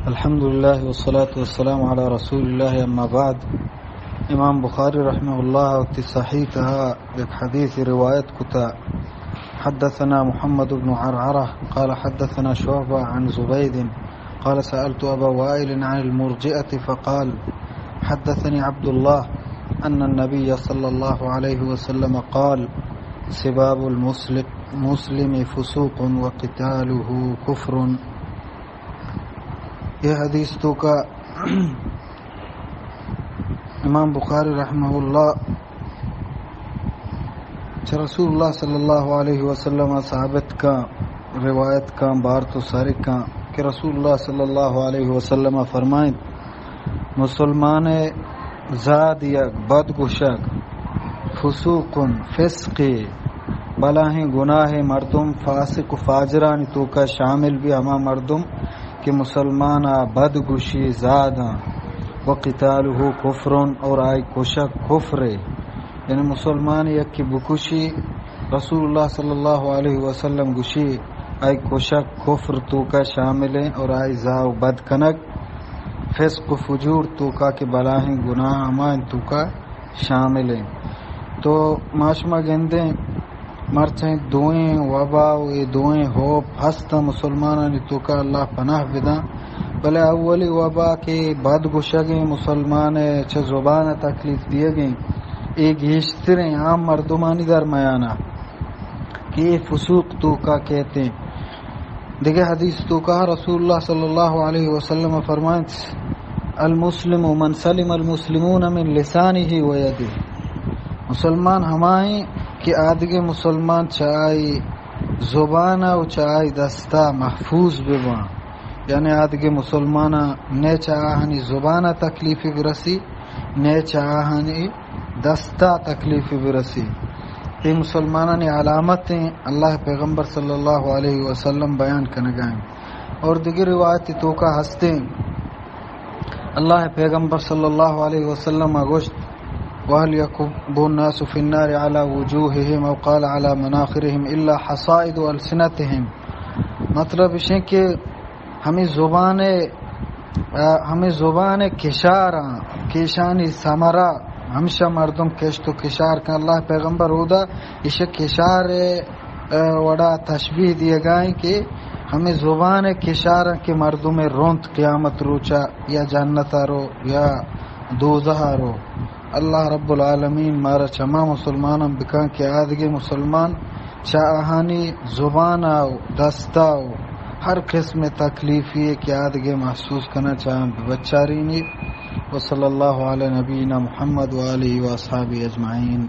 الحمدللہ والصلاة والسلام علی رسول اللہ اما بعد. امام بخاری رحمہ اللہ وقتی صحیح تہا ایک حدیث روایت کتا حدثنا محمد بن عرعرہ قال حدثنا شعبہ عن زبید قال سألت ابا وائل عن المرجئة فقال حدثني عبد الله ان النبي صلی اللہ علیہ وسلم قال سباب المسلم فسوق وقتاله كفر. یہ حدیث تو کا امام بخاری رحمہ اللہ رسول اللہ صلی اللہ علیہ وسلم ثابت کا روایت کا بار تو سارے کا کہ رسول اللہ صلی اللہ علیہ وسلم فرمائیں مسلمان زاد یا بدگشک فسوق فسق بلاہیں گناہ مردم فاسق و فاجران تو کا شامل بھی ہما مردم کہ مسلمان بد گشی زاد و قتالہ کفرن اور آئی کشک کفر، یعنی مسلمان یک کی بکشی رسول اللہ صلی اللہ علیہ وسلم گشی آئی کشک کفر تو کا شامل ہیں، اور آئی زاو بد کنک فسق و فجور تو کا کہ بلاہیں گناہ امان تو کا شامل ہیں. تو معاشمہ گندیں مرچیں دوئیں وبا و دوئیں ہوپ ہستا مسلمانانی تو کا اللہ پناہ بدا. بلے اولی وبا کے بد گشگیں مسلمان چھ زبان تکلیف دیے گئیں ایک گیشتریں عام مردمانی درمیانہ کہ یہ فسوق تو کا کہتے ہیں. دیکھے حدیث تو کہا رسول اللہ صلی اللہ علیہ وسلم فرمائیں المسلم من سلم المسلمون من لسانہ و یدہ، مسلمان ہمائیں کہ آدھگے مسلمان چاہی زبانہ و چاہی دستا محفوظ ببا، یعنی آدھگے مسلمانہ نے چاہانی زبانہ تکلیفی برسی نے چاہانی دستا تکلیفی برسی. یہ مسلمانہ نے علامتیں اللہ پیغمبر صلی اللہ علیہ وسلم بیان کنگائیں. اور دیگر روایت تو کا ہستے اللہ پیغمبر صلی اللہ علیہ وسلم گوشت وَهَلْ يَكُبُّ النَّاسُ فِي النَّارِ عَلَى وُجُوهِهِمْ أَوْ قَالَ عَلَى مَنَاخِرِهِمْ إِلَّا حَصَائِدُ أَلْسِنَتِهِمْ. مطلب یہ کہ ہمیں زبان کشاراں کشانی سمرا ہمیشہ مردم کشت و کشار کا اللہ پیغمبر ہودا اسے کشار وڑا تشبیح دیے گائیں کہ ہمیں زبان کشاراں کے مردم رونت قیامت روچا یا جنت رو یا دوزخ رو. اللہ رب العالمین مارا چما مسلمان بکان کے آدھگے مسلمان چاہانی زبان آو دستا آو ہر قسم تکلیفی کہ آدھگے محسوس کرنا چاہیں بچاری نہیں. وصلی اللہ علی نبینا محمد و آلہ و اصحابہ اجمعین.